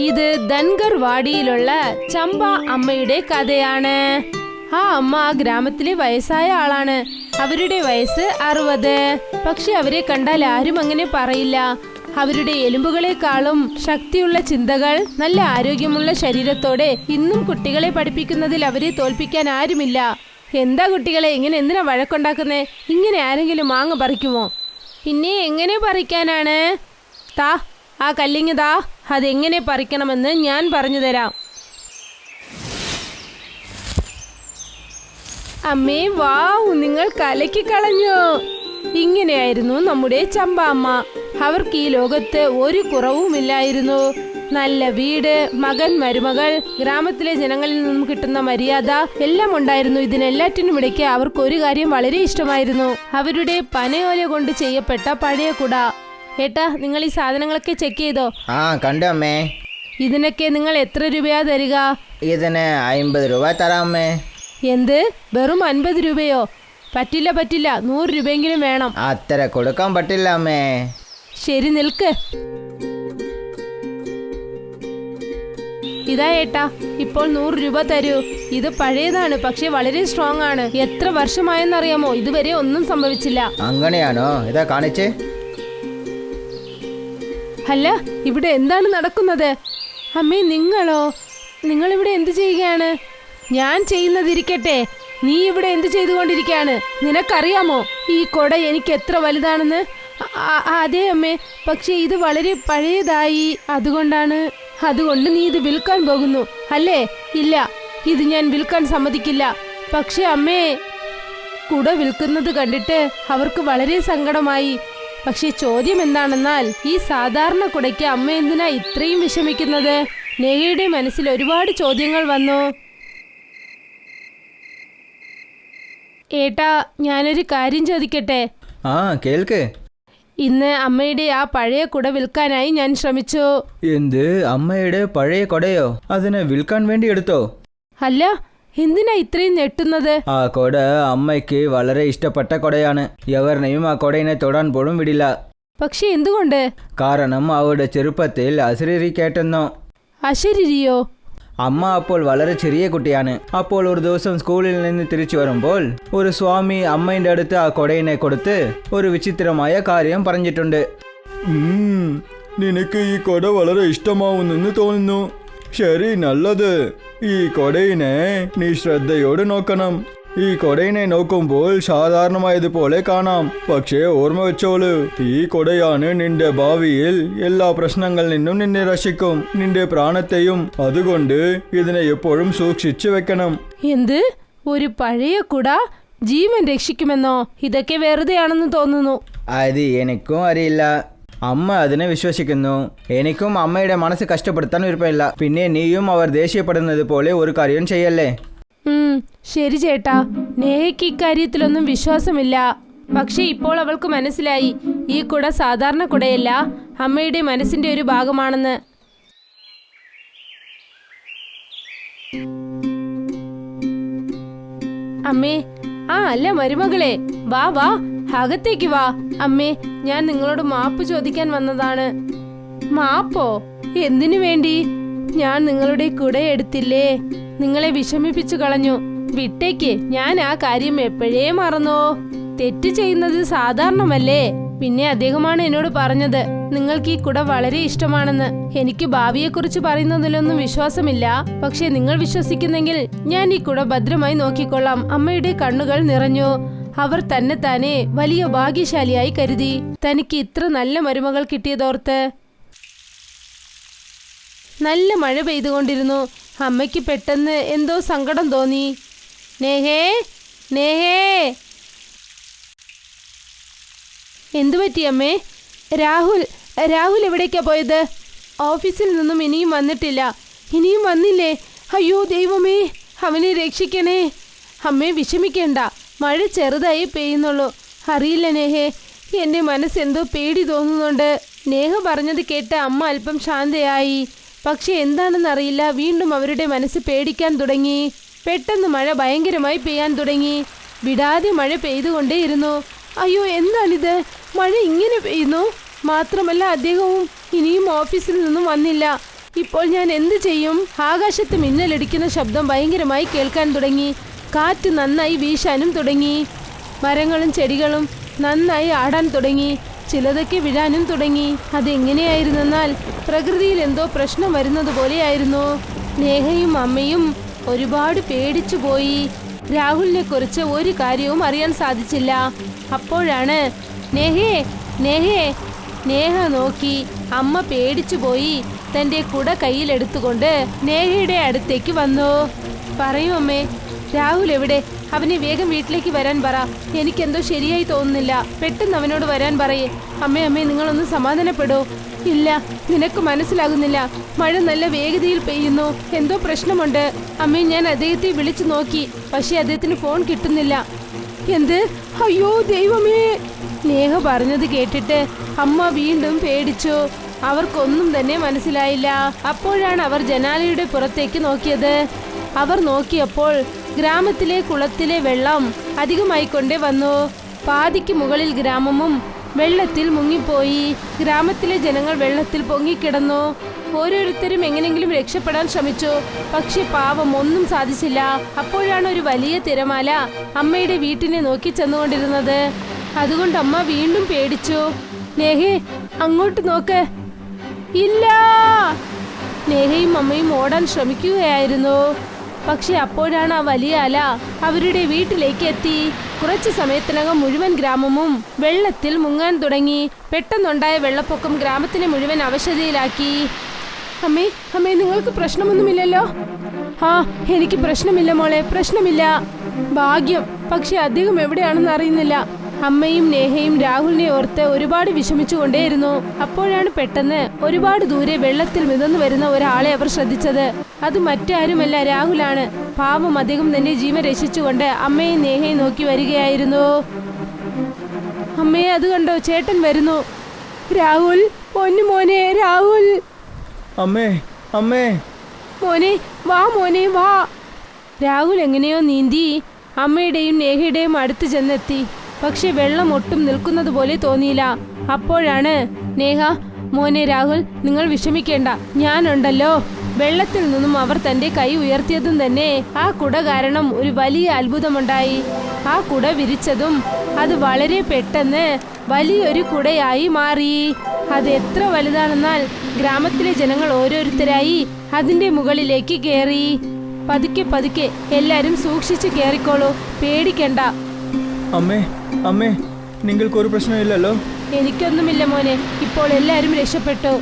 ഇത് ധൻഗർ വാടിയിലുള്ള ചമ്പ അമ്മയുടെ കഥയാണ്. ആ അമ്മ ആ ഗ്രാമത്തിലെ വയസ്സായ ആളാണ്. അവരുടെ വയസ്സ് 60. പക്ഷെ അവരെ കണ്ടാൽ ആരും അങ്ങനെ പറയില്ല. അവരുടെ എലുമ്പുകളെക്കാളും ശക്തിയുള്ള ചിന്തകൾ, നല്ല ആരോഗ്യമുള്ള ശരീരത്തോടെ ഇന്നും കുട്ടികളെ പഠിപ്പിക്കുന്നതിൽ അവരെ തോൽപ്പിക്കാൻ ആരുമില്ല. എന്താ കുട്ടികളെ ഇങ്ങനെ എന്തിനാ വഴക്കുണ്ടാക്കുന്നേ? ഇങ്ങനെ ആരെങ്കിലും മാങ്ങ പറിക്കുമോ? പിന്നെ എങ്ങനെ പറിക്കാനാണ്? താ ആ കല്ലിങ് താ, അതെങ്ങനെ പറിക്കണമെന്ന് ഞാൻ പറഞ്ഞു തരാം. അമ്മേ വാവ്, നിങ്ങൾ കലക്കി കളഞ്ഞു. ഇങ്ങനെയായിരുന്നു നമ്മുടെ ചമ്പ അമ്മ. അവർക്ക് ഈ ലോകത്ത് ഒരു കുറവുമില്ലായിരുന്നു. നല്ല വീട്, മകൻ, മരുമകൾ, ഗ്രാമത്തിലെ ജനങ്ങളിൽ നിന്നും കിട്ടുന്ന മര്യാദ എല്ലാം ഉണ്ടായിരുന്നു. ഇതിനെല്ലാറ്റിനും ഇടയ്ക്ക് അവർക്ക് ഒരു കാര്യം വളരെ ഇഷ്ടമായിരുന്നു. അവരുടെ പനയോല കൊണ്ട് ചെയ്യപ്പെട്ട പഴയ കുട. ഏട്ടാ, നിങ്ങൾ ഈ സാധനങ്ങളൊക്കെ ചെക്ക് ചെയ്തോ? ആ കണ്ടു അമ്മേ. ഇതിനൊക്കെ നിങ്ങൾ എത്ര രൂപയാ തരിക? ഇതിന് 50 രൂപ തരാം അമ്മേ. എന്ത്, വെറും 50 രൂപയോ? പറ്റില്ല പറ്റില്ല, 100 രൂപയെങ്കിലും വേണം. അത്ര കൊടുക്കാൻ പറ്റില്ല അമ്മേ. ശരി, നിൽക്ക്. ഇതാ ഏട്ടാ, ഇപ്പോൾ 100 രൂപ തരൂ. ഇത് പഴയതാണ്, പക്ഷെ വളരെ സ്ട്രോങ് ആണ്. എത്ര വർഷമായെന്നറിയാമോ? ഇതുവരെ ഒന്നും സംഭവിച്ചില്ല. അങ്ങനെയാണോ? ഇതാ കാണിച്ചേ. അല്ല, ഇവിടെ എന്താണ് നടക്കുന്നത്? അമ്മേ, നിങ്ങളോ? നിങ്ങളിവിടെ എന്ത് ചെയ്യുകയാണ്? ഞാൻ ചെയ്യുന്നതിരിക്കട്ടെ, നീ ഇവിടെ എന്ത് ചെയ്തുകൊണ്ടിരിക്കുകയാണ്? നിനക്കറിയാമോ ഈ കൊട എനിക്ക് എത്ര വലുതാണെന്ന്? അതെ അമ്മേ, പക്ഷെ ഇത് വളരെ പഴയതായി. അതുകൊണ്ട് നീ ഇത് വിൽക്കാൻ പോകുന്നു അല്ലേ? ഇല്ല, ഇത് ഞാൻ വിൽക്കാൻ സമ്മതിക്കില്ല. പക്ഷെ അമ്മേ, കുട വിൽക്കുന്നത് കണ്ടിട്ട് അവർക്ക് വളരെ സങ്കടമായി. പക്ഷെ ചോദ്യം എന്താണെന്നാൽ, ഈ സാധാരണ കുടയ്ക്ക് അമ്മ എന്തിനാ ഇത്രയും വിഷമിക്കുന്നത്? നേഹയുടെ മനസ്സിൽ ഒരുപാട് ചോദ്യങ്ങൾ വന്നു. ഏട്ടാ, ഞാനൊരു കാര്യം ചോദിക്കട്ടെ? ആ കേൾക്ക്. ഇന്ന് അമ്മയുടെ ആ പഴയ കുട വിൽക്കാനായി ഞാൻ ശ്രമിച്ചു. എന്ത്, അമ്മയുടെ പഴയ കൊടയോ? അതിനെ വിൽക്കാൻ വേണ്ടി എടുത്തോ? അല്ല, എന്തിനാ ഇത്രയും ഞെട്ടുന്നത്? ആ കൊട അമ്മയ്ക്ക് വളരെ ഇഷ്ടപ്പെട്ട കൊടയാണ്. എവരിനെയും ആ കൊടയിനെ തൊടാൻ പോലും വിടില്ല. പക്ഷെ എന്തുകൊണ്ട്? കാരണം അവരുടെ ചെറുപ്പത്തിൽ അശരീരി കേട്ടെന്നോ. അശരീരിയോ? അമ്മ അപ്പോൾ വളരെ ചെറിയ കുട്ടിയാണ്. അപ്പോൾ ഒരു ദിവസം സ്കൂളിൽ നിന്ന് തിരിച്ചു വരുമ്പോൾ ഒരു സ്വാമി അമ്മയുടെ അടുത്ത് ആ കൊടയിനെ കൊടുത്ത് ഒരു വിചിത്രമായ കാര്യം പറഞ്ഞിട്ടുണ്ട്. നിനക്ക് ഈ കൊട വളരെ ഇഷ്ടമാവുന്നെന്ന് തോന്നുന്നു. ശരി, നല്ലത്. ഈ കൊടയിനെ നീ ശ്രദ്ധയോടെ നോക്കണം. ഈ കൊടയിനെ നോക്കുമ്പോൾ സാധാരണമായതുപോലെ കാണാം. പക്ഷേ ഓർമ്മ വെച്ചോളൂ, ഈ കൊടയാണ് നിന്റെ ഭാവിയിൽ എല്ലാ പ്രശ്നങ്ങളിൽ നിന്നും നിന്നെ രക്ഷിക്കും, നിന്റെ പ്രാണത്തെയും. അതുകൊണ്ട് ഇതിനെ എപ്പോഴും സൂക്ഷിച്ചു വെക്കണം. എന്ത്, ഒരു പഴയ കുട ജീവൻ രക്ഷിക്കുമെന്നോ? ഇതൊക്കെ വെറുതെയാണെന്ന് തോന്നുന്നു. അത് എനിക്കും അറിയില്ല. അമ്മ അതിനെ വിശ്വസിക്കുന്നു. എനിക്കും അമ്മയുടെ മനസ്സ് കഷ്ടപ്പെടുത്താൻ വിരുപ്പമില്ല. പിന്നെ നീയും അവർ ദേഷ്യപ്പെടുന്നത് പോലെ ഒരു കാര്യം ചെയ്യല്ലേ. ശരി ചേട്ടാ, നേഹയ്ക്ക് ഇക്കാര്യത്തിലൊന്നും വിശ്വാസമില്ല. പക്ഷെ ഇപ്പോൾ അവൾക്ക് മനസ്സിലായി, ഈ കുട സാധാരണ കുടയല്ല, അമ്മയുടെ മനസ്സിന്റെ ഒരു ഭാഗമാണെന്ന്. അമ്മേ, അല്ല മരുമകളെ, വാ വാ, അകത്തേക്ക് വാ. അമ്മേ, ഞാൻ നിങ്ങളോട് മാപ്പ് ചോദിക്കാൻ വന്നതാണ്. മാപ്പോ? എന്തിനു വേണ്ടി? ഞാൻ നിങ്ങളുടെ കുട എടുത്തില്ലേ, നിങ്ങളെ വിഷമിപ്പിച്ചു കളഞ്ഞു. വിട്ടേക്ക്, ഞാൻ ആ കാര്യം എപ്പോഴേ മറന്നോ. തെറ്റ് ചെയ്യുന്നത് സാധാരണമല്ലേ? പിന്നെ അദ്ദേഹമാണ് എന്നോട് പറഞ്ഞത് നിങ്ങൾക്ക് ഈ കുട വളരെ ഇഷ്ടമാണെന്ന്. എനിക്ക് ഭാവിയെക്കുറിച്ച് പറയുന്നതിലൊന്നും വിശ്വാസമില്ല. പക്ഷെ നിങ്ങൾ വിശ്വസിക്കുന്നെങ്കിൽ ഞാൻ ഈ കുട ഭദ്രമായി നോക്കിക്കൊള്ളാം. അമ്മയുടെ കണ്ണുകൾ നിറഞ്ഞു. അവർ തന്നെ വലിയ ഭാഗ്യശാലിയായി കരുതി, തനിക്ക് ഇത്ര നല്ല മരുമകൾ കിട്ടിയതോർത്ത്. നല്ല മഴ പെയ്തുകൊണ്ടിരുന്നു. അമ്മയ്ക്ക് പെട്ടെന്ന് എന്തോ സങ്കടം തോന്നി. നേഹേ, നേഹേ, എന്തു പറ്റി അമ്മേ? രാഹുൽ എവിടേക്കാ പോയത്? ഓഫീസിൽ നിന്നും ഇനിയും വന്നിട്ടില്ല. ഇനിയും വന്നില്ലേ? അയ്യോ ദൈവമേ, അവനെ രക്ഷിക്കണേ. അമ്മേ, വിഷമിക്കേണ്ട, മഴ ചെറുതായി പെയ്യുന്നുള്ളൂ. അറിയില്ല നേഹേ, എൻ്റെ മനസ്സെന്തോ പേടി തോന്നുന്നുണ്ട്. നേഹ പറഞ്ഞത് കേട്ട് അമ്മ അല്പം ശാന്തയായി. പക്ഷെ എന്താണെന്നറിയില്ല, വീണ്ടും അവരുടെ മനസ്സ് പേടിക്കാൻ തുടങ്ങി. പെട്ടെന്ന് മഴ ഭയങ്കരമായി പെയ്യാൻ തുടങ്ങി. വിടാതെ മഴ പെയ്തുകൊണ്ടേയിരുന്നു. അയ്യോ, എന്താണിത്? മഴ ഇങ്ങനെ പെയ്യുന്നു. മാത്രമല്ല അദ്ദേഹവും ഇനിയും ഓഫീസിൽ നിന്നും വന്നില്ല. ഇപ്പോൾ ഞാൻ എന്ത് ചെയ്യും? ആകാശത്ത് മിന്നലടിക്കുന്ന ശബ്ദം ഭയങ്കരമായി കേൾക്കാൻ തുടങ്ങി. കാറ്റ് നന്നായി വീശാനും തുടങ്ങി. മരങ്ങളും ചെടികളും നന്നായി ആടാൻ തുടങ്ങി. ചിലതൊക്കെ വീഴാനും തുടങ്ങി. അതെങ്ങനെയായിരുന്നെന്നാൽ പ്രകൃതിയിൽ എന്തോ പ്രശ്നം വരുന്നത് പോലെയായിരുന്നു. നേഹയും അമ്മയും ഒരുപാട് പേടിച്ചു പോയി. രാഹുലിനെ കുറിച്ച് ഒരു കാര്യവും അറിയാൻ സാധിച്ചില്ല. അപ്പോഴാണ് നേഹേ നേഹേ നേഹ നോക്കി. അമ്മ പേടിച്ചു പോയി തന്റെ കുട കയ്യിലെടുത്തുകൊണ്ട് നേഹയുടെ അടുത്തേക്ക് വന്നു. പറയൂ അമ്മേ, രാഹുൽ എവിടെ? അവനെ വേഗം വീട്ടിലേക്ക് വരാൻ പറ. എനിക്കെന്തോ ശരിയായി തോന്നുന്നില്ല. പെട്ടെന്ന് അവനോട് വരാൻ പറയേ. അമ്മേ അമ്മേ, നിങ്ങളൊന്ന് സമാധാനപ്പെടൂ. ഇല്ല, നിനക്ക് മനസ്സിലാകുന്നില്ല. മഴ നല്ല വേഗതയിൽ പെയ്യുന്നു. എന്തോ പ്രശ്നമുണ്ട്. അമ്മേ, ഞാൻ അദ്ദേഹത്തെ വിളിച്ചു നോക്കി, പക്ഷെ അദ്ദേഹത്തിന് ഫോൺ കിട്ടുന്നില്ല. എന്ത്? അയ്യോ ദൈവമേ! നേഹ പറഞ്ഞത് കേട്ടിട്ട് അമ്മ വീണ്ടും പേടിച്ചു. അവർക്കൊന്നും തന്നെ മനസ്സിലായില്ല. അപ്പോഴാണ് അവർ ജനാലയുടെ പുറത്തേക്ക് നോക്കിയത്. അവർ നോക്കിയപ്പോൾ ഗ്രാമത്തിലെ കുളത്തിലെ വെള്ളം അധികമായിക്കൊണ്ടേ വന്നു. പാതിക്ക് മുകളിൽ ഗ്രാമവും വെള്ളത്തിൽ മുങ്ങിപ്പോയി. ഗ്രാമത്തിലെ ജനങ്ങൾ വെള്ളത്തിൽ പൊങ്ങിക്കിടന്നു. ഓരോരുത്തരും എങ്ങനെങ്കിലും രക്ഷപ്പെടാൻ ശ്രമിച്ചു. പക്ഷെ പാവം ഒന്നും സാധിച്ചില്ല. അപ്പോഴാണ് ഒരു വലിയ തിരമാല അമ്മയുടെ വീട്ടിനെ നോക്കി ചെന്നുകൊണ്ടിരുന്നത്. അതുകൊണ്ട് അമ്മ വീണ്ടും പേടിച്ചു. നേഹേ, അങ്ങോട്ട് നോക്ക്. ഇല്ല! നേഹയും അമ്മയും ഓടാൻ ശ്രമിക്കുകയായിരുന്നു. പക്ഷെ അപ്പോഴാണ് ആ വലിയ അല അവരുടെ വീട്ടിലേക്ക് എത്തി. കുറച്ചു സമയത്തിനകം മുഴുവൻ ഗ്രാമവും വെള്ളത്തിൽ മുങ്ങാൻ തുടങ്ങി. പെട്ടെന്നുണ്ടായ വെള്ളപ്പൊക്കം ഗ്രാമത്തിനെ മുഴുവൻ അവശതയിലാക്കി. അമ്മേ അമ്മേ, നിങ്ങൾക്ക് പ്രശ്നമൊന്നുമില്ലല്ലോ? ആ, എനിക്ക് പ്രശ്നമില്ല മോളെ, പ്രശ്നമില്ല. ഭാഗ്യം. പക്ഷെ അദ്ദേഹം എവിടെയാണെന്ന് അറിയുന്നില്ല. അമ്മയും നേഹയും രാഹുലിനെ ഓർത്ത് ഒരുപാട് വിഷമിച്ചുകൊണ്ടേയിരുന്നു. അപ്പോഴാണ് പെട്ടെന്ന് ഒരുപാട് ദൂരെ വെള്ളത്തിൽ മിതന്നു വരുന്ന ഒരാളെ അവർ ശ്രദ്ധിച്ചത്. അത് മറ്റാരുമല്ല, രാഹുലാണ്. പാവം, അദ്ദേഹം തന്റെ ജീവൻ രക്ഷിച്ചുകൊണ്ട് അമ്മയും നേഹയും നോക്കി വരികയായിരുന്നു. അമ്മയെ അത് കണ്ടോ? ചേട്ടൻ വരുന്നു. രാഹുൽ, പൊന്നു മോനെ രാഹുൽ. അമ്മേ അമ്മേ, മോനെ വാ, മോനെ വാ. രാഹുൽ എങ്ങനെയോ നീന്തി അമ്മയുടെയും നേഹയുടെയും അടുത്ത് ചെന്നെത്തി. പക്ഷെ വെള്ളം ഒട്ടും നിൽക്കുന്നത് പോലെ തോന്നിയില്ല. അപ്പോഴാണ് നേഹ, മോനെ രാഹുൽ, നിങ്ങൾ വിഷമിക്കേണ്ട, ഞാനുണ്ടല്ലോ. വെള്ളത്തിൽ നിന്നും അവർ തന്റെ കൈ ഉയർത്തിയതും തന്നെ ആ കുട കാരണം ഒരു വലിയ അത്ഭുതമുണ്ടായി. ആ കുട വിരിച്ചതും അത് വളരെ പെട്ടെന്ന് വലിയൊരു കുടയായി മാറി. അത് എത്ര വലുതാണെന്നാൽ ഗ്രാമത്തിലെ ജനങ്ങൾ ഓരോരുത്തരായി അതിന്റെ മുകളിലേക്ക് കയറി. പതുക്കെ പതുക്കെ എല്ലാരും സൂക്ഷിച്ച് കയറിക്കോളൂ, പേടിക്കണ്ട. അമ്മേ അമ്മേ, നിങ്ങൾക്കൊരു പ്രശ്നമില്ലല്ലോ? എനിക്കൊന്നുമില്ല മോനെ. ഇപ്പോൾ എല്ലാരും രക്ഷപ്പെട്ടു.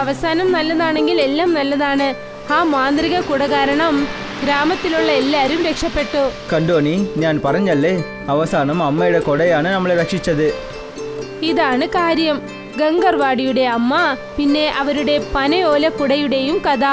അവസാനം നല്ലതാണെങ്കിൽ എല്ലാം നല്ലതാണ്. ആ മാന്ത്രിക കുട കാരണം ഗ്രാമത്തിലുള്ള എല്ലാരും രക്ഷപ്പെട്ടു. കണ്ടോ നീ, ഞാൻ പറഞ്ഞല്ലേ, അവസാനം അമ്മയുടെ കൊടയാണ് നമ്മളെ രക്ഷിച്ചത്. ഇതാണ് കാര്യം. ഗംഗർവാടിയുടെ അമ്മ, പിന്നെ അവരുടെ പനയോല കുടയുടെയും കഥ.